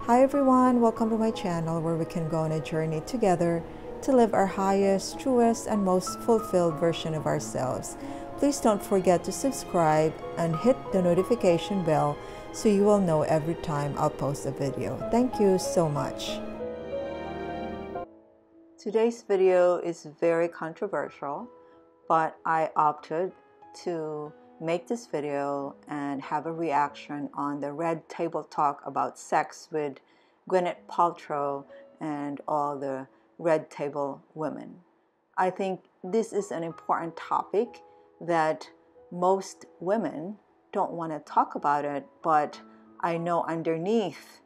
Hi everyone, welcome to my channel where we can go on a journey together to live our highest, truest, and most fulfilled version of ourselves. Please don't forget to subscribe and hit the notification bell so you will know every time I'll post a video. Thank you so much. Today's video is very controversial, but I opted to make this video and have a reaction on the RedTable talk about sex with Gwenyth Paltrow and all the RedTable women. I think this is an important topic that most women don't want to talk about it, but I know underneath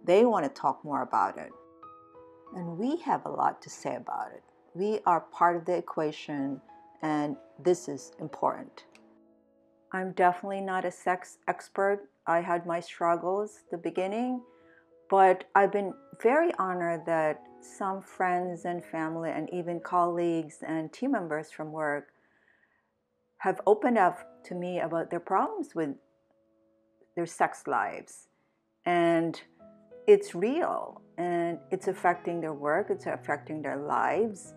they want to talk more about it. And we have a lot to say about it. We are part of the equation, and this is important. I'm definitely not a sex expert. I had my struggles at the beginning, but I've been very honored that some friends and family and even colleagues and team members from work have opened up to me about their problems with their sex lives. And it's real, and it's affecting their work, it's affecting their lives.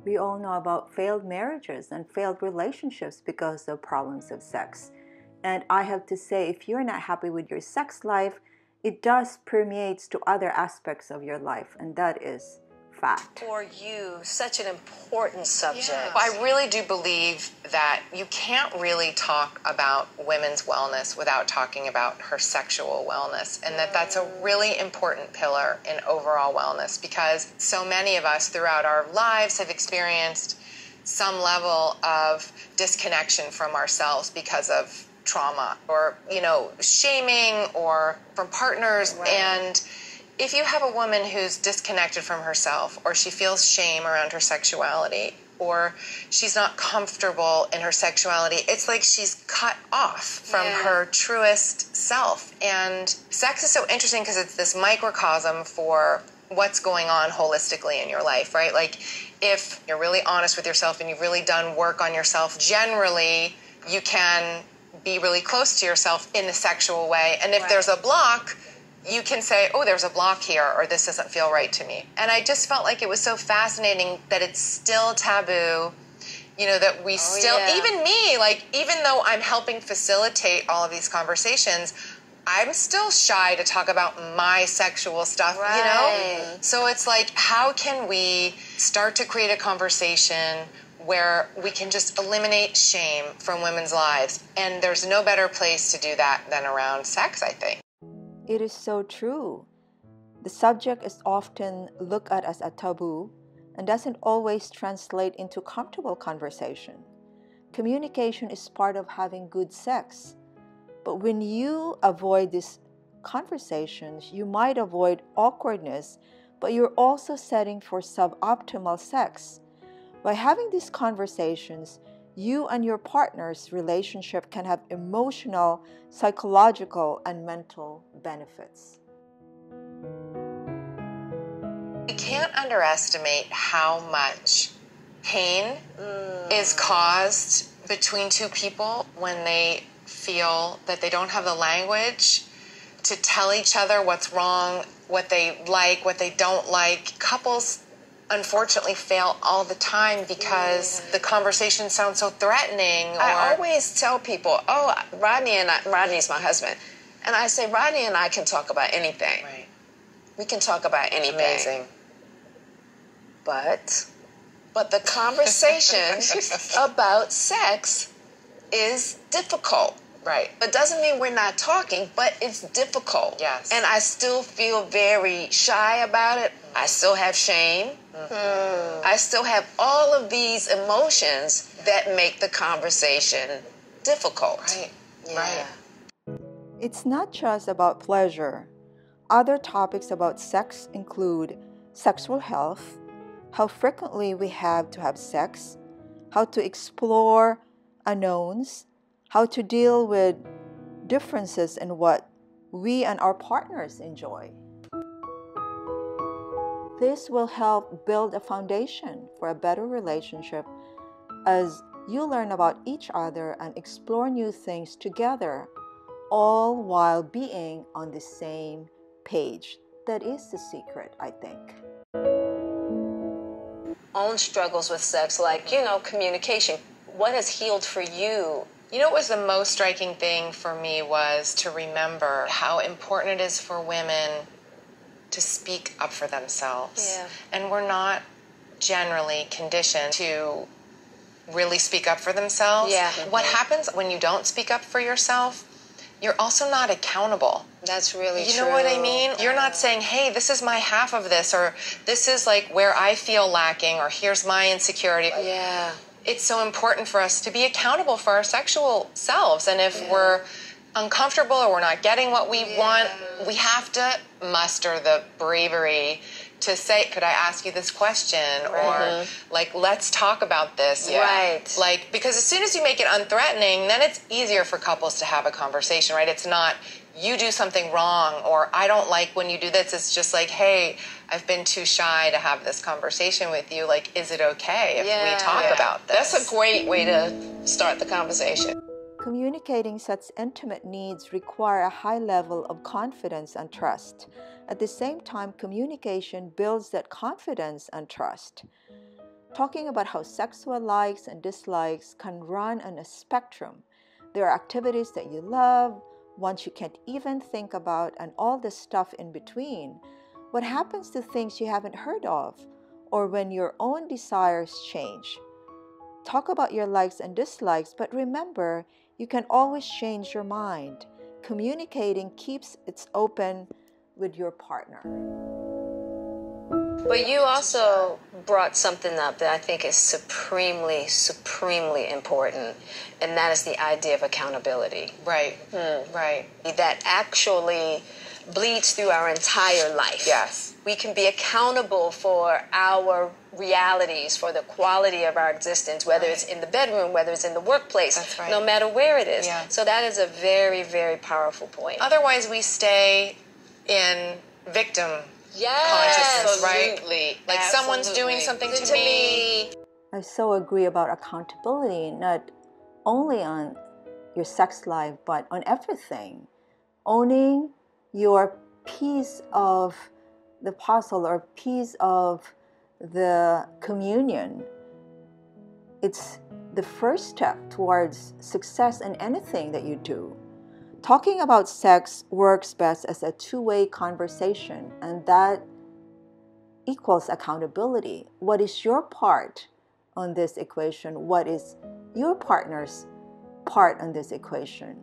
We all know about failed marriages and failed relationships because of problems of sex. And I have to say, if you're not happy with your sex life, it does permeate to other aspects of your life, and that is fact. For you, such an important subject. Yeah. I really do believe that you can't really talk about women's wellness without talking about her sexual wellness, and that's a really important pillar in overall wellness, because so many of us throughout our lives have experienced some level of disconnection from ourselves because of trauma or, shaming or from partners. Right. And if you have a woman who's disconnected from herself, or she feels shame around her sexuality, or she's not comfortable in her sexuality, it's like she's cut off from her truest self. And sex is so interesting because it's this microcosm for what's going on holistically in your life, right? Like, if you're really honest with yourself and you've really done work on yourself, generally you can be really close to yourself in a sexual way. And if there's a block, you can say, oh, there's a block here, or this doesn't feel right to me. And I just felt like it was so fascinating that it's still taboo, that we even me, like, even though I'm helping facilitate all of these conversations, I'm still shy to talk about my sexual stuff, So it's like, how can we start to create a conversation where we can just eliminate shame from women's lives? And there's no better place to do that than around sex, I think. It is so true. The subject is often looked at as a taboo and doesn't always translate into comfortable conversation. Communication is part of having good sex. But when you avoid these conversations, you might avoid awkwardness, but you're also setting for suboptimal sex. By having these conversations, you and your partner's relationship can have emotional, psychological, and mental benefits. We can't underestimate how much pain is caused between two people when they feel that they don't have the language to tell each other what's wrong, what they like, what they don't like. Couples unfortunately fail all the time because the conversation sounds so threatening. I always tell people, Rodney's my husband, and I say, Rodney and I can talk about anything. Right. We can talk about anything. Amazing. But the conversation about sex is difficult. Right. It doesn't mean we're not talking, but it's difficult. Yes. And I still feel very shy about it. I still have shame. I still have all of these emotions that make the conversation difficult. Right. Yeah. Right. It's not just about pleasure. Other topics about sex include sexual health, how frequently we have to have sex, how to explore unknowns, how to deal with differences in what we and our partners enjoy. This will help build a foundation for a better relationship as you learn about each other and explore new things together, all while being on the same page. That is the secret, I think. Own struggles with sex, like, you know, communication. What has healed for you? You know what was the most striking thing for me was to remember how important it is for women to speak up for themselves. Yeah. And we're not generally conditioned to really speak up for themselves. Yeah. What happens when you don't speak up for yourself? You're also not accountable. That's really true. You know what I mean? You're not saying, hey, this is my half of this, or this is like where I feel lacking, or here's my insecurity. Yeah. It's so important for us to be accountable for our sexual selves. And if we're uncomfortable or we're not getting what we want, we have to muster the bravery to say, could I ask you this question? Or like, let's talk about this. Right. Like, because as soon as you make it unthreatening, then it's easier for couples to have a conversation, right? It's not, you do something wrong, or I don't like when you do this. It's just like, hey, I've been too shy to have this conversation with you. Like, is it okay if we talk about this? That's a great way to start the conversation. Communicating such intimate needs require a high level of confidence and trust. At the same time, communication builds that confidence and trust. Talking about how sexual likes and dislikes can run on a spectrum. There are activities that you love, ones you can't even think about, and all the stuff in between. What happens to things you haven't heard of, or when your own desires change? Talk about your likes and dislikes, but remember, you can always change your mind. Communicating keeps it open with your partner. But you also brought something up that I think is supremely, supremely important, and that is the idea of accountability. Right. Right. That actually bleeds through our entire life. Yes. We can be accountable for our realities, for the quality of our existence, whether it's in the bedroom, whether it's in the workplace, That's right. no matter where it is. Yeah. So that is a very, very powerful point. Otherwise, we stay in victim Yes, consciousness, right? absolutely. Like someone's doing something to me. I so agree about accountability, not only on your sex life, but on everything. Owning your piece of the puzzle or piece of the communion. It's the first step towards success in anything that you do. Talking about sex works best as a two-way conversation, and that equals accountability. What is your part on this equation? What is your partner's part on this equation?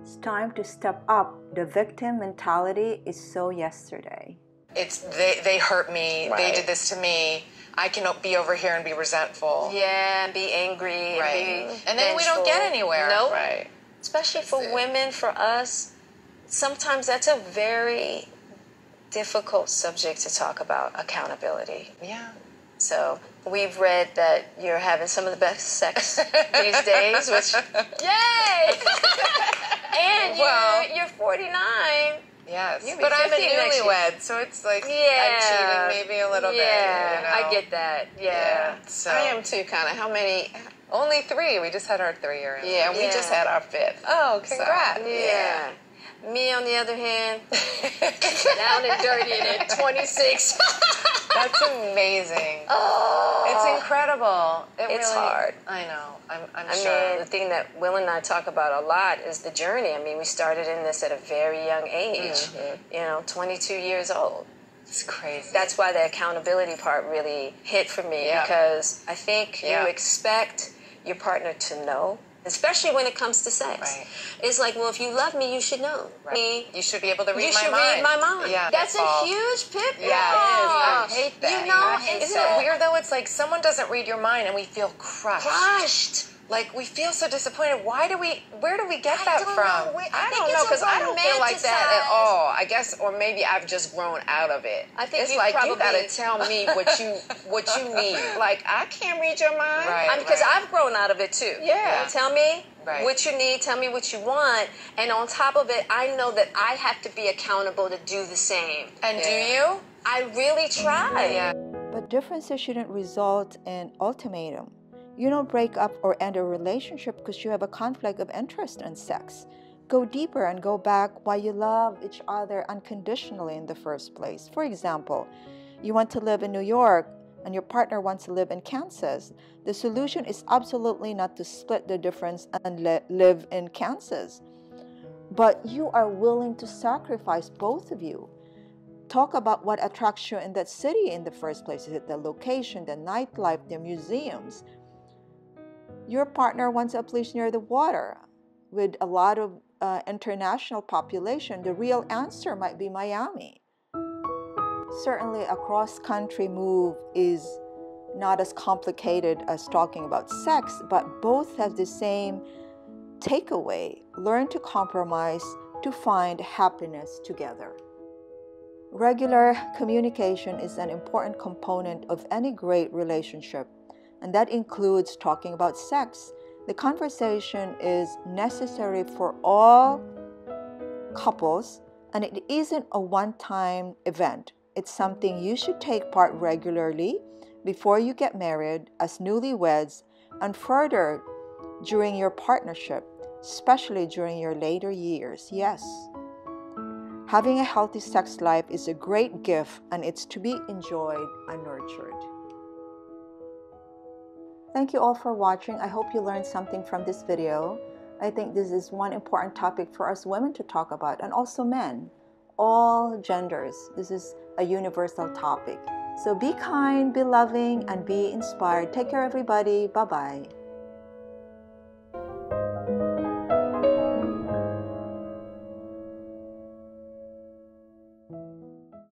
It's time to step up. The victim mentality is so yesterday. It's they hurt me. Right. They did this to me. I can be over here and be resentful. Yeah, be angry. Right. Be And then we don't get vengeful. anywhere. Nope. Right. Especially for women, for us, sometimes that's a very difficult subject to talk about, accountability. Yeah. So we've read that you're having some of the best sex these days, which, yay! And you're 49. Yes. You'll be But I'm a 50 next year. newlywed, so it's like Yeah. I'm cheating maybe a little bit. Yeah, You know? I get that. Yeah. So I am too, kind of. How many? only 3. We just had our 3-year. Yeah, we just had our 5th. Oh, congrats. Yeah. Me, on the other hand, down and dirty at 26. That's amazing. Oh, It's incredible. It's really, hard. I know. I'm I sure. mean, the thing that Will and I talk about a lot is the journey. I mean, we started in this at a very young age, 22 years old. It's crazy. That's why the accountability part really hit for me, Yeah. because I think Yeah. you expect your partner to know, especially when it comes to sex. Right. It's like, well, if you love me, you should know. Right. You should be able to read You my should mind. read my mind. Yeah. That's a pitfall. huge pitfall. Yeah, it is. I hate that. You know, Isn't it weird though? It's like someone doesn't read your mind and we feel crushed. crushed. Like we feel so disappointed. Where do we get that don't from? know. I think don't it's know, because I don't feel like that at romanticized. all. I guess, or maybe I've just grown out of it. I think it's you like you probably- gotta tell me what you need. Like I can't read your mind. Right. Because I've grown out of it too. Yeah. Tell me Right. what you need, tell me what you want, and on top of it, I know that I have to be accountable to do the same. And do you? I really try. Yeah. But differences shouldn't result in ultimatum. You don't break up or end a relationship because you have a conflict of interest in sex. go deeper and go back why you love each other unconditionally in the first place. For example, you want to live in New York and your partner wants to live in Kansas. The solution is absolutely not to split the difference and live in Kansas, but you are willing to sacrifice, both of you. Talk about what attracts you in that city in the first place. Is it the location, the nightlife, the museums? Your partner wants a place near the water with a lot of international population. The real answer might be Miami. Certainly a cross-country move is not as complicated as talking about sex, but both have the same takeaway. Learn to compromise to find happiness together. Regular communication is an important component of any great relationship, and that includes talking about sex. The conversation is necessary for all couples, and it isn't a one-time event. It's something you should take part regularly before you get married, as newlyweds, and further during your partnership, especially during your later years. Yes. Having a healthy sex life is a great gift, and it's to be enjoyed and nurtured. Thank you all for watching. I hope you learned something from this video. I think this is one important topic for us women to talk about, and also men, all genders. This is a universal topic. So be kind, be loving, and be inspired. Take care, everybody. Bye-bye.